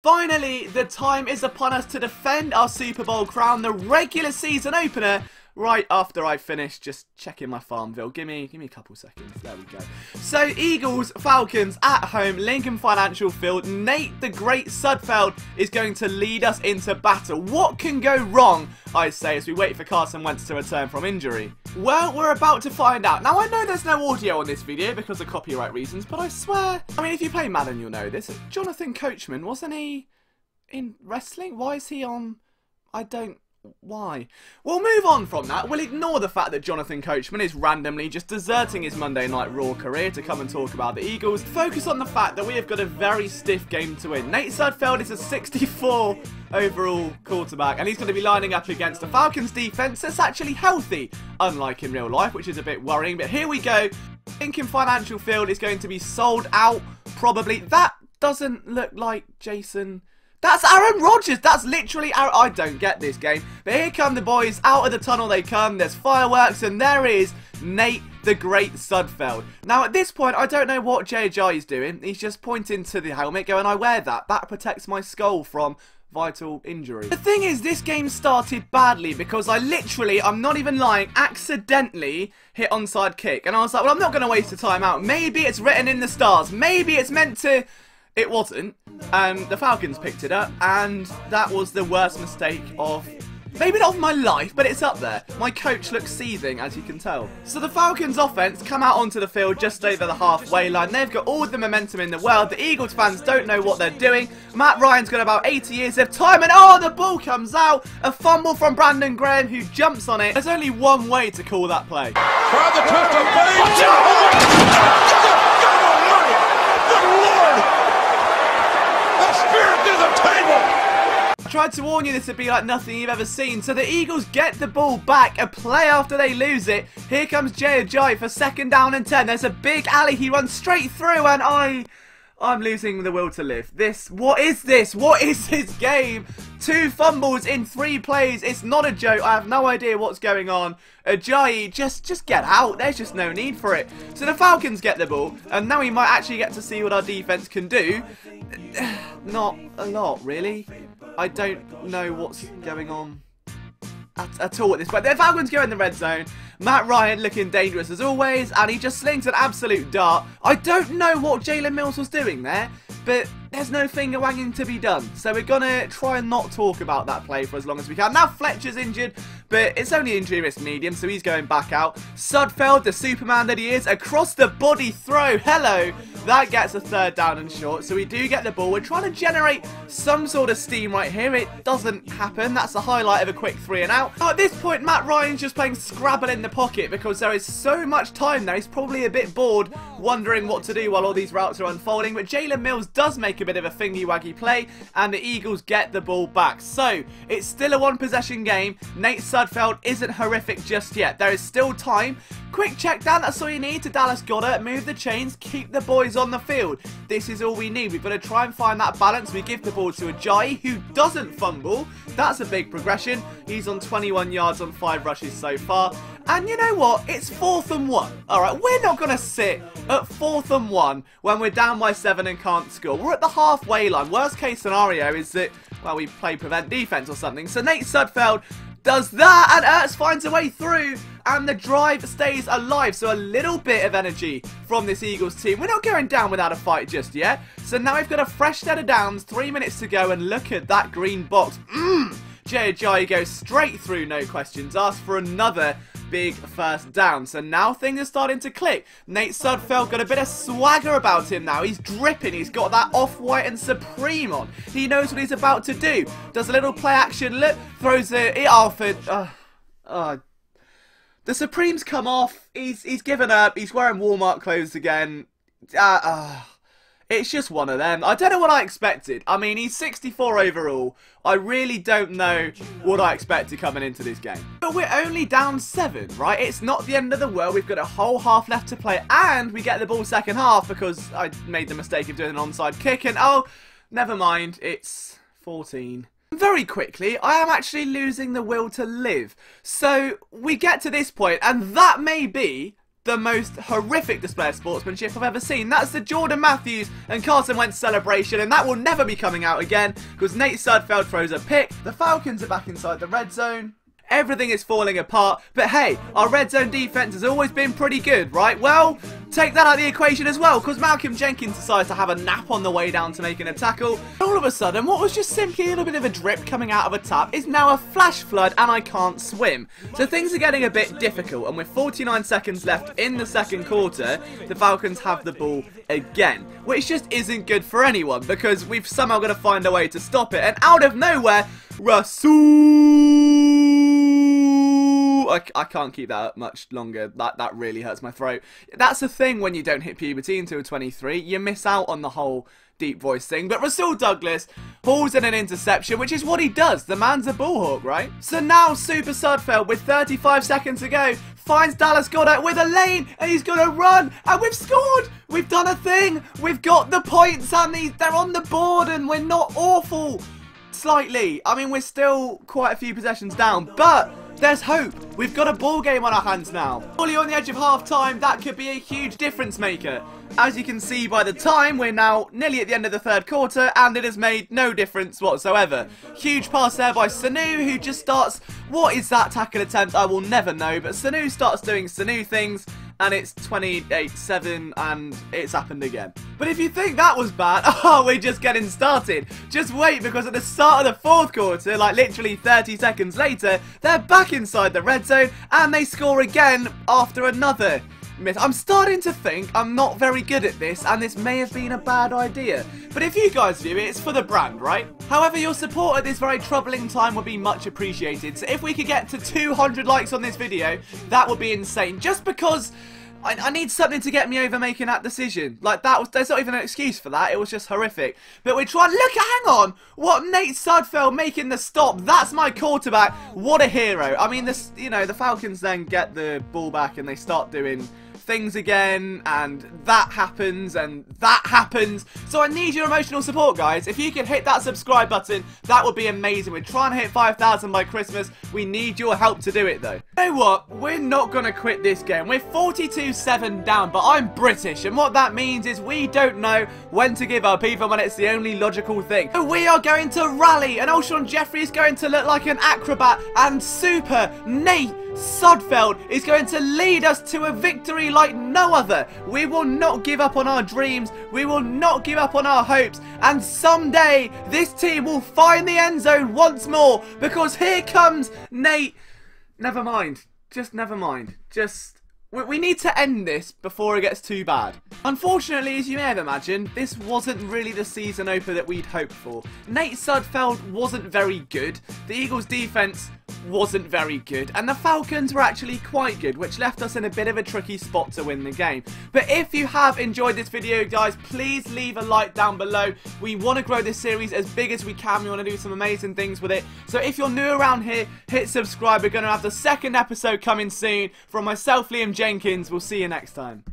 Finally, the time is upon us to defend our Super Bowl crown, the regular season opener, right after I finish just checking my Farmville. Give me a couple seconds. There we go. So, Eagles, Falcons at home, Lincoln Financial Field. Nate the Great Sudfeld is going to lead us into battle. What can go wrong, I say, as we wait for Carson Wentz to return from injury? Well, we're about to find out. Now, I know there's no audio on this video because of copyright reasons, but I swear, I mean, if you play Madden, you'll know this. Jonathan Coachman, wasn't he in wrestling? Why is he on? Why? We'll move on from that. We'll ignore the fact that Jonathan Coachman is randomly just deserting his Monday Night Raw career to come and talk about the Eagles. Focus on the fact that we have got a very stiff game to win. Nate Sudfeld is a 64 overall quarterback, and he's going to be lining up against a Falcons defense that's actually healthy, unlike in real life, which is a bit worrying. But here we go. Lincoln Financial Field is going to be sold out, probably. That doesn't look like Jason. That's Aaron Rodgers. That's literally Aaron. I don't get this game. But here come the boys. Out of the tunnel they come. There's fireworks. And there is Nate the Great Sudfeld. Now, at this point, I don't know what JJ is doing. He's just pointing to the helmet going, I wear that. That protects my skull from vital injury. The thing is, this game started badly because I literally, I'm not even lying, accidentally hit onside kick. And I was like, well, I'm not going to waste a timeout. Maybe it's written in the stars. Maybe it's meant to... It wasn't. The Falcons picked it up, and that was the worst mistake of, maybe not of my life, but it's up there. My coach looks seething, as you can tell. So the Falcons offense come out onto the field just over the halfway line. They've got all the momentum in the world. The Eagles fans don't know what they're doing. Matt Ryan's got about 80 years of time, and oh, the ball comes out. A fumble from Brandon Graham, who jumps on it. There's only one way to call that play. Try the twist of fate. Watch out! Good Lord! The spirit through the table! I tried to warn you this would be like nothing you've ever seen. So the Eagles get the ball back, a play after they lose it. Here comes Jay Ajayi for 2nd down and 10. There's a big alley, he runs straight through, and I'm losing the will to live. What is this? What is this game? 2 fumbles in 3 plays. It's not a joke. I have no idea what's going on. Ajayi, just get out. There's just no need for it. So the Falcons get the ball, and now we might actually get to see what our defense can do. Not a lot, really. I don't know what's going on at all at this point. The Falcons go in the red zone. Matt Ryan looking dangerous as always, and he just slings an absolute dart. I don't know what Jalen Mills was doing there, but there's no finger wagging to be done. So we're going to try and not talk about that play for as long as we can. Now Fletcher's injured, but it's only injury risk medium, so he's going back out. Sudfeld, the Superman that he is, across the body throw. Hello. That gets a 3rd down and short, so we do get the ball. We're trying to generate some sort of steam right here. It doesn't happen. That's the highlight of a quick 3 and out. Now, at this point, Matt Ryan's just playing Scrabble in the pocket because there is so much time now. He's probably a bit bored, wondering what to do while all these routes are unfolding. But Jalen Mills does make a bit of a thingy-waggy play, and the Eagles get the ball back. So, it's still a 1-possession game. Nate Sudfeld isn't horrific just yet. There is still time. Quick check down, that's all you need to Dallas Goedert. Move the chains, keep the boys on the field. This is all we need. We've got to try and find that balance. We give the ball to Ajayi, who doesn't fumble. That's a big progression. He's on 21 yards on 5 rushes so far. And you know what? It's 4th and 1. Alright, we're not going to sit at 4th and 1 when we're down by 7 and can't score. We're at the halfway line. Worst case scenario is that, well, we play prevent defense or something. So Nate Sudfeld does that, and Ertz finds a way through, and the drive stays alive. So a little bit of energy from this Eagles team. We're not going down without a fight just yet. So now we've got a fresh set of downs, 3 minutes to go, and look at that green box. Jay Ajayi goes straight through, no questions asked, for another big 1st down. So now things are starting to click. Nate Sudfeld got a bit of swagger about him now. He's dripping. He's got that off-white and Supreme on. He knows what he's about to do. Does a little play action look, throws it off. The Supremes come off. He's given up. He's wearing Walmart clothes again. It's just one of them. I don't know what I expected. I mean, he's 64 overall. I really don't know what I expected coming into this game. But we're only down 7, right? It's not the end of the world. We've got a whole half left to play, and we get the ball 2nd half because I made the mistake of doing an onside kick, and oh, never mind. It's 14. Very quickly, I am actually losing the will to live. So we get to this point, and that may be the most horrific display of sportsmanship I've ever seen. That's the Jordan Matthews and Carson Wentz celebration, and that will never be coming out again because Nate Sudfeld throws a pick. The Falcons are back inside the red zone. Everything is falling apart, but hey, our red zone defense has always been pretty good, right? Well, take that out of the equation as well, because Malcolm Jenkins decides to have a nap on the way down to making a tackle. All of a sudden, what was just simply a little bit of a drip coming out of a tap is now a flash flood, and I can't swim. So things are getting a bit difficult, and with 49 seconds left in the second quarter, the Falcons have the ball again, which just isn't good for anyone, because we've somehow got to find a way to stop it, and out of nowhere, I can't keep that up much longer. That really hurts my throat. That's the thing when you don't hit puberty until 23. You miss out on the whole deep voice thing. But Rasul Douglas hauls in an interception, which is what he does. The man's a ballhawk, right? So now Super Sudfeld, with 35 seconds to go, finds Dallas Goedert with a lane, and he's going to run, and we've scored! We've done a thing! We've got the points, and they're on the board, and we're not awful. Slightly. I mean, we're still quite a few possessions down, but there's hope. We've got a ball game on our hands now. Fully on the edge of half-time, that could be a huge difference maker. As you can see by the time, we're now nearly at the end of the third quarter, and it has made no difference whatsoever. Huge pass there by Sanu, who just starts... What is that tackle attempt? I will never know, but Sanu starts doing Sanu things, and it's 28-7, and it's happened again. But if you think that was bad, oh, we're just getting started. Just wait, because at the start of the fourth quarter, like literally 30 seconds later, they're back inside the red zone, and they score again after another miss. I'm starting to think I'm not very good at this, and this may have been a bad idea. But if you guys view it, it's for the brand, right? However, your support at this very troubling time would be much appreciated. So if we could get to 200 likes on this video, that would be insane. Just because I need something to get me over making that decision. Like, there's not even an excuse for that. It was just horrific. But we're trying, hang on! What, Nate Sudfeld making the stop? That's my quarterback. What a hero. I mean, the Falcons then get the ball back and they start doing things again, and that happens, and that happens. So I need your emotional support, guys. If you can hit that subscribe button, that would be amazing. We're trying to hit 5,000 by Christmas. We need your help to do it, though. You know what? We're not going to quit this game. We're 42-7 down, but I'm British, and what that means is we don't know when to give up, even when it's the only logical thing. So we are going to rally, and Alshon Jeffrey is going to look like an acrobat, and Super Nate Sudfeld is going to lead us to a victory like no other. We will not give up on our dreams. We will not give up on our hopes. And someday, this team will find the end zone once more, because here comes Nate. Never mind. Just never mind. We need to end this before it gets too bad. Unfortunately, as you may have imagined, this wasn't really the season opener that we'd hoped for. Nate Sudfeld wasn't very good. The Eagles' defense wasn't very good, and the Falcons were actually quite good, which left us in a bit of a tricky spot to win the game. But if you have enjoyed this video, guys, please leave a like down below. We want to grow this series as big as we can. We want to do some amazing things with it. So if you're new around here, hit subscribe. We're going to have the second episode coming soon. From myself, Liam Jenkins. We'll see you next time.